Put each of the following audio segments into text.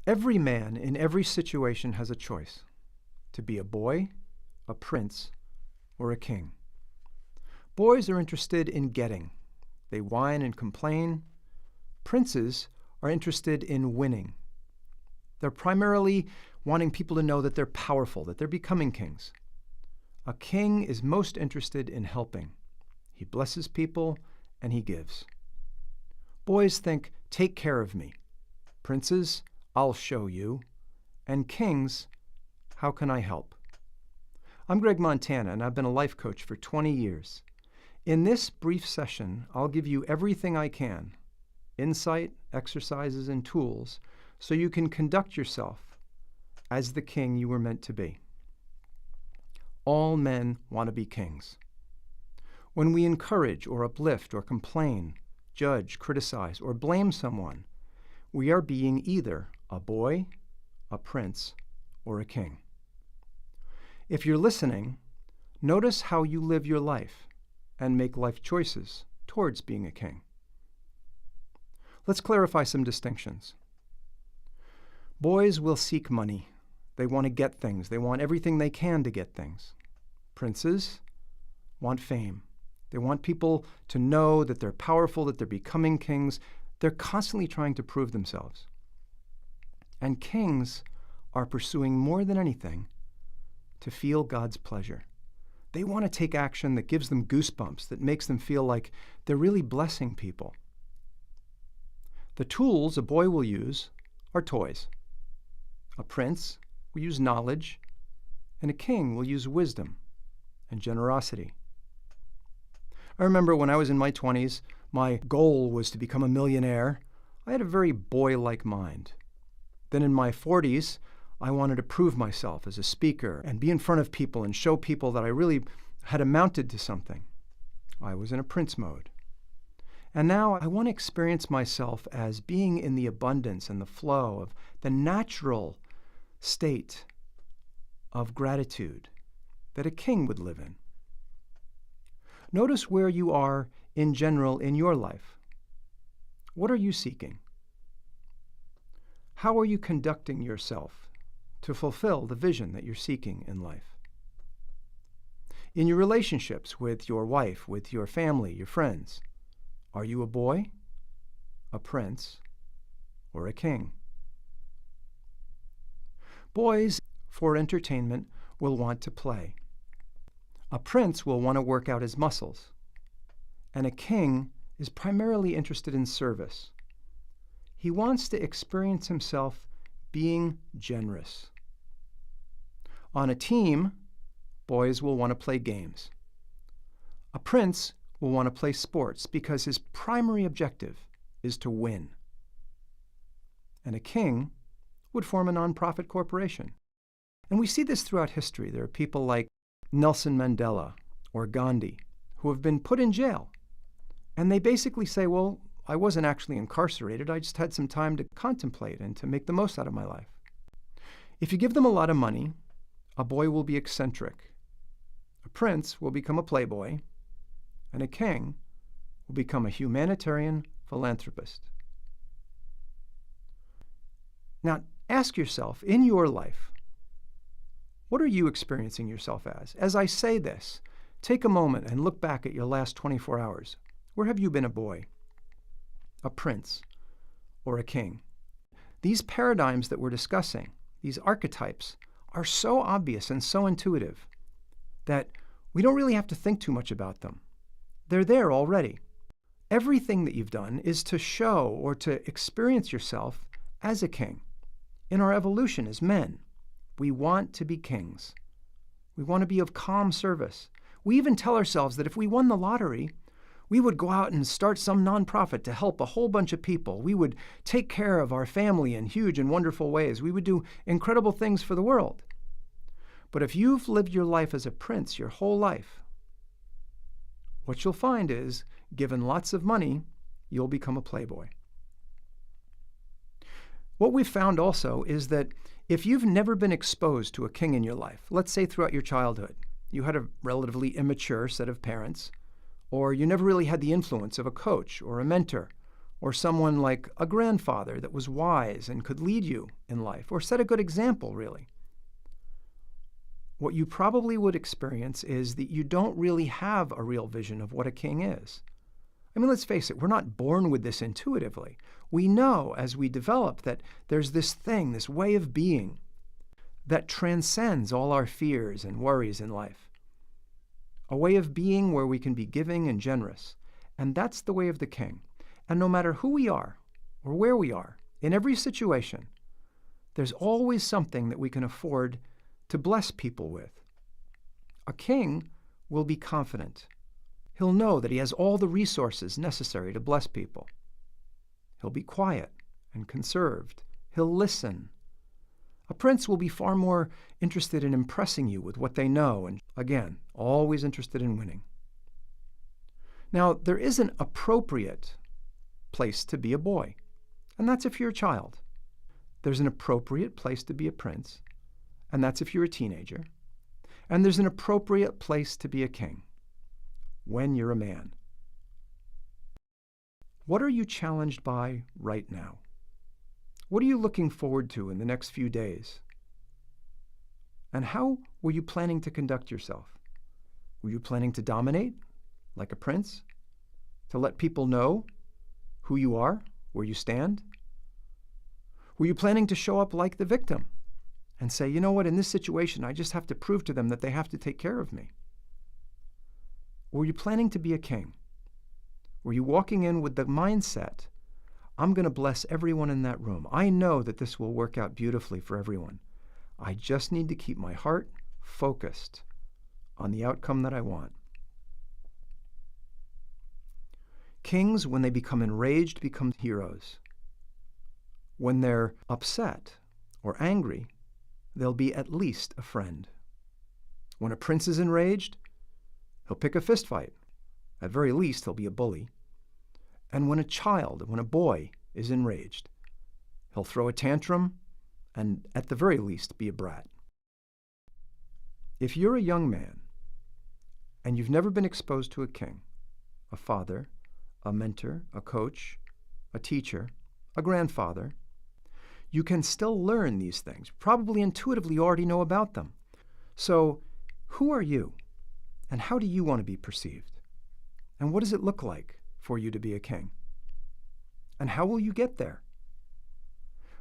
Every man in every situation has a choice to be a boy, a prince, or a king. Boys are interested in getting. They whine and complain. Princes are interested in winning. They're primarily wanting people to know that they're powerful, that they're becoming kings. A king is most interested in helping. He blesses people and he gives. Boys think, take care of me. Princes, I'll show you. And kings, how can I help? I'm Greg Montana, and I've been a life coach for 20 years. In this brief session, I'll give you everything I can, insight, exercises, and tools, so you can conduct yourself as the king you were meant to be. All men want to be kings. When we encourage or uplift or complain, judge, criticize, or blame someone, we are being either a boy, a prince, or a king. If you're listening, notice how you live your life and make life choices towards being a king. Let's clarify some distinctions. Boys will seek money. They want to get things. They want everything they can to get things. Princes want fame. They want people to know that they're powerful, that they're becoming kings. They're constantly trying to prove themselves. And kings are pursuing more than anything to feel God's pleasure. They want to take action that gives them goosebumps, that makes them feel like they're really blessing people. The tools a boy will use are toys. A prince will use knowledge, and a king will use wisdom and generosity. I remember when I was in my 20s, my goal was to become a millionaire. I had a very boy-like mind. Then in my 40s, I wanted to prove myself as a speaker and be in front of people and show people that I really had amounted to something. I was in a prince mode. And now I want to experience myself as being in the abundance and the flow of the natural state of gratitude that a king would live in. Notice where you are in general in your life. What are you seeking? How are you conducting yourself to fulfill the vision that you're seeking in life? In your relationships with your wife, with your family, your friends, are you a boy, a prince, or a king? Boys, for entertainment, will want to play. A prince will want to work out his muscles. And a king is primarily interested in service. He wants to experience himself being generous. On a team, boys will want to play games. A prince will want to play sports because his primary objective is to win. And a king would form a nonprofit corporation. And we see this throughout history. There are people like Nelson Mandela or Gandhi who have been put in jail. And they basically say, well, I wasn't actually incarcerated. I just had some time to contemplate and to make the most out of my life. If you give them a lot of money, a boy will be eccentric. A prince will become a playboy, and a king will become a humanitarian philanthropist. Now, ask yourself, in your life, what are you experiencing yourself as? As I say this, take a moment and look back at your last 24 hours. Where have you been a boy, a prince, or a king? These paradigms that we're discussing, these archetypes, are so obvious and so intuitive that we don't really have to think too much about them. They're there already. Everything that you've done is to show or to experience yourself as a king. In our evolution as men, we want to be kings. We want to be of calm service. We even tell ourselves that if we won the lottery, we would go out and start some nonprofit to help a whole bunch of people. We would take care of our family in huge and wonderful ways. We would do incredible things for the world. But if you've lived your life as a prince your whole life, what you'll find is, given lots of money, you'll become a playboy. What we've found also is that if you've never been exposed to a king in your life, let's say throughout your childhood, you had a relatively immature set of parents, or you never really had the influence of a coach or a mentor or someone like a grandfather that was wise and could lead you in life, or set a good example, really. What you probably would experience is that you don't really have a real vision of what a king is. I mean, let's face it, we're not born with this intuitively. We know as we develop that there's this thing, this way of being that transcends all our fears and worries in life. A way of being where we can be giving and generous. And that's the way of the king. And no matter who we are or where we are, in every situation, there's always something that we can afford to bless people with. A king will be confident. He'll know that he has all the resources necessary to bless people. He'll be quiet and conserved. He'll listen. A prince will be far more interested in impressing you with what they know and, again, always interested in winning. Now, there is an appropriate place to be a boy, and that's if you're a child. There's an appropriate place to be a prince, and that's if you're a teenager. And there's an appropriate place to be a king, when you're a man. What are you challenged by right now? What are you looking forward to in the next few days? And how were you planning to conduct yourself? Were you planning to dominate, like a prince? To let people know who you are, where you stand? Were you planning to show up like the victim and say, you know what, in this situation, I just have to prove to them that they have to take care of me? Or were you planning to be a king? Were you walking in with the mindset, I'm going to bless everyone in that room. I know that this will work out beautifully for everyone. I just need to keep my heart focused on the outcome that I want. Kings, when they become enraged, become heroes. When they're upset or angry, they'll be at least a friend. When a prince is enraged, he'll pick a fist fight. At very least, he'll be a bully. And when a boy is enraged, he'll throw a tantrum and at the very least be a brat. If you're a young man and you've never been exposed to a king, a father, a mentor, a coach, a teacher, a grandfather, you can still learn these things. Probably intuitively you already know about them. So who are you and how do you want to be perceived? And what does it look like for you to be a king? And how will you get there?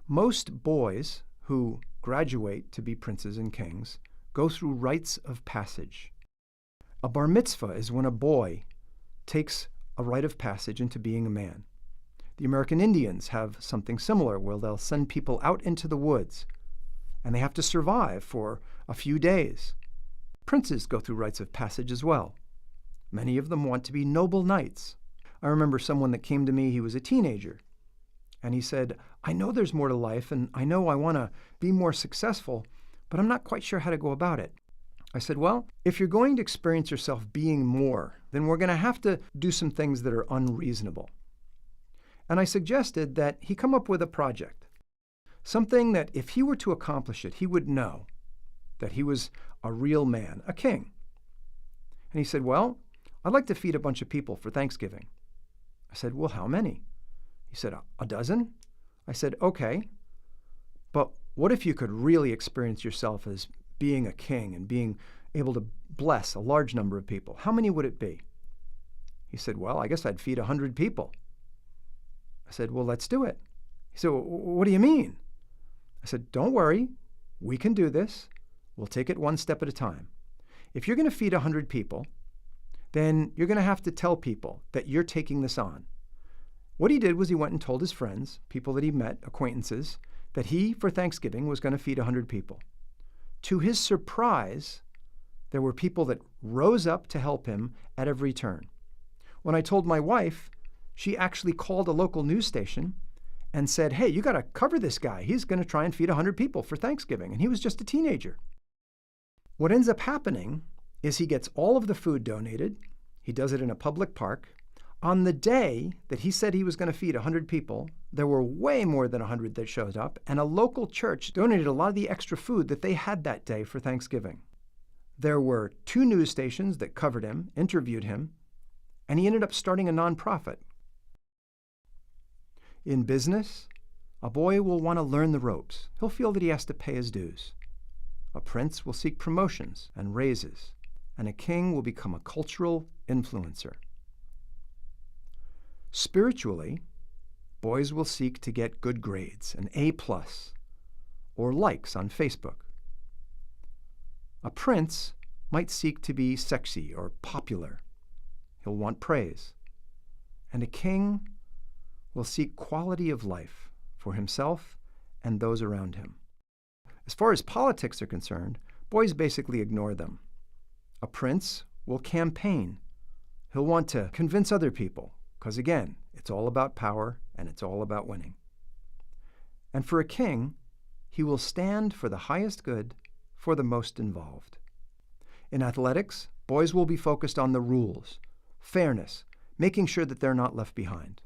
Most boys who graduate to be princes and kings go through rites of passage. A bar mitzvah is when a boy takes a rite of passage into being a man. The American Indians have something similar where they'll send people out into the woods and they have to survive for a few days. Princes go through rites of passage as well. Many of them want to be noble knights. I remember someone that came to me, he was a teenager, and he said, I know there's more to life, and I know I want to be more successful, but I'm not quite sure how to go about it. I said, well, if you're going to experience yourself being more, then we're going to have to do some things that are unreasonable. And I suggested that he come up with a project, something that if he were to accomplish it, he would know that he was a real man, a king. And he said, well, I'd like to feed a bunch of people for Thanksgiving. I said, well, how many? He said, a dozen? I said, okay, but what if you could really experience yourself as being a king and being able to bless a large number of people? How many would it be? He said, well, I guess I'd feed 100 people. I said, well, let's do it. He said, well, what do you mean? I said, don't worry, we can do this. We'll take it one step at a time. If you're going to feed 100 people, then you're going to have to tell people that you're taking this on. What he did was he went and told his friends, people that he met, acquaintances, that he, for Thanksgiving, was going to feed 100 people. To his surprise, there were people that rose up to help him at every turn. When I told my wife, she actually called a local news station and said, hey, you got to cover this guy. He's going to try and feed 100 people for Thanksgiving. And he was just a teenager. What ends up happening is he gets all of the food donated. He does it in a public park. On the day that he said he was going to feed 100 people, there were way more than 100 that showed up, and a local church donated a lot of the extra food that they had that day for Thanksgiving. There were 2 news stations that covered him, interviewed him, and he ended up starting a nonprofit. In business, a boy will want to learn the ropes. He'll feel that he has to pay his dues. A prince will seek promotions and raises, and a king will become a cultural influencer. Spiritually, boys will seek to get good grades, an A+, or likes on Facebook. A prince might seek to be sexy or popular. He'll want praise. And a king will seek quality of life for himself and those around him. As far as politics are concerned, boys basically ignore them. A prince will campaign. He'll want to convince other people, because again, it's all about power and it's all about winning. And for a king, he will stand for the highest good for the most involved. In athletics, boys will be focused on the rules, fairness, making sure that they're not left behind.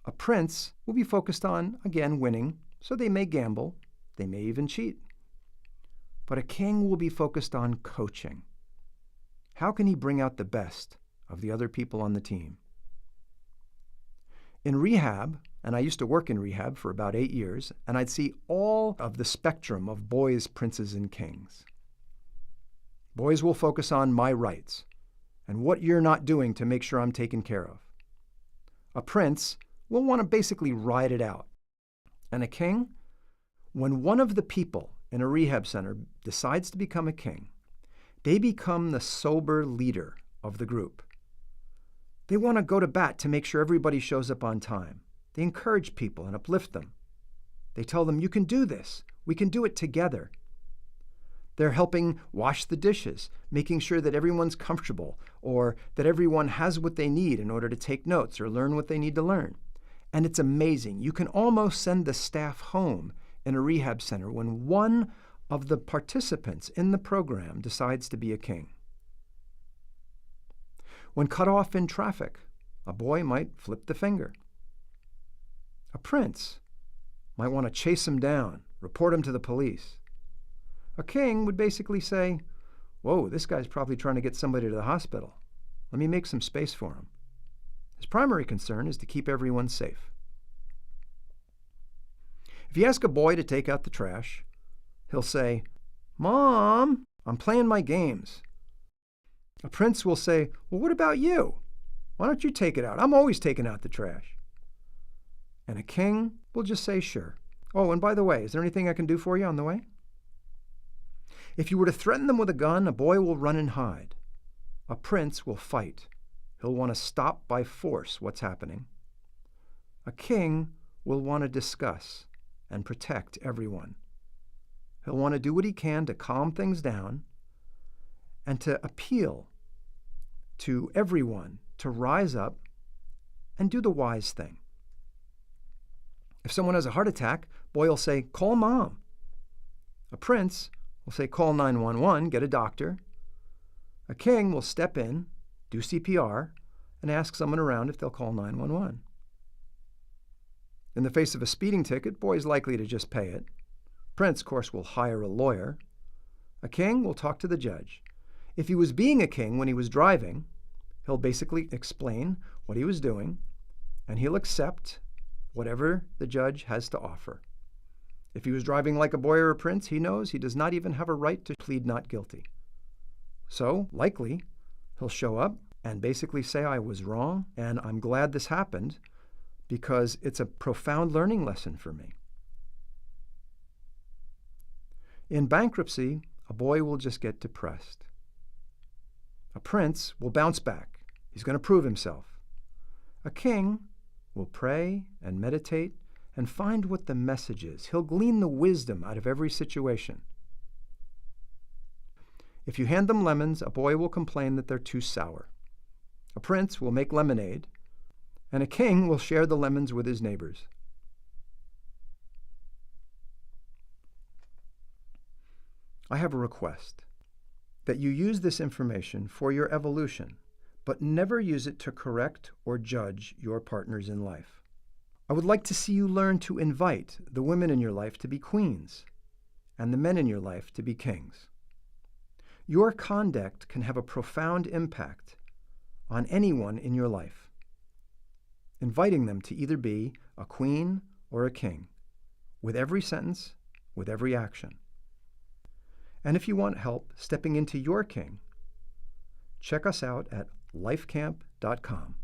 A prince will be focused on, again, winning, so they may gamble, they may even cheat. But a king will be focused on coaching. How can he bring out the best of the other people on the team? In rehab, and I used to work in rehab for about 8 years, and I'd see all of the spectrum of boys, princes, and kings. Boys will focus on my rights and what you're not doing to make sure I'm taken care of. A prince will want to basically ride it out. And a king, when one of the people in a rehab center decides to become a king, they become the sober leader of the group. They want to go to bat to make sure everybody shows up on time. They encourage people and uplift them. They tell them, you can do this. We can do it together. They're helping wash the dishes, making sure that everyone's comfortable or that everyone has what they need in order to take notes or learn what they need to learn. And it's amazing. You can almost send the staff home in a rehab center when one of the participants in the program decides to be a king. When cut off in traffic, a boy might flip the finger. A prince might want to chase him down, report him to the police. A king would basically say, whoa, this guy's probably trying to get somebody to the hospital. Let me make some space for him. His primary concern is to keep everyone safe. If you ask a boy to take out the trash, he'll say, Mom, I'm playing my games. A prince will say, well, what about you? Why don't you take it out? I'm always taking out the trash. And a king will just say, sure. Oh, and by the way, is there anything I can do for you on the way? If you were to threaten them with a gun, a boy will run and hide. A prince will fight. He'll want to stop by force what's happening. A king will want to discuss and protect everyone. He'll want to do what he can to calm things down and to appeal to everyone to rise up and do the wise thing. If someone has a heart attack, boy will say, call mom. A prince will say, call 911, get a doctor. A king will step in, do CPR, and ask someone around if they'll call 911. In the face of a speeding ticket, boy's likely to just pay it. Prince, of course, will hire a lawyer. A king will talk to the judge. If he was being a king when he was driving, he'll basically explain what he was doing, and he'll accept whatever the judge has to offer. If he was driving like a boy or a prince, he knows he does not even have a right to plead not guilty. So, likely, he'll show up and basically say, I was wrong, and I'm glad this happened because it's a profound learning lesson for me. In bankruptcy, a boy will just get depressed. A prince will bounce back. He's going to prove himself. A king will pray and meditate and find what the message is. He'll glean the wisdom out of every situation. If you hand them lemons, a boy will complain that they're too sour. A prince will make lemonade, and a king will share the lemons with his neighbors. I have a request that you use this information for your evolution, but never use it to correct or judge your partners in life. I would like to see you learn to invite the women in your life to be queens and the men in your life to be kings. Your conduct can have a profound impact on anyone in your life, inviting them to either be a queen or a king, with every sentence, with every action. And if you want help stepping into your king, check us out at lifecamp.com.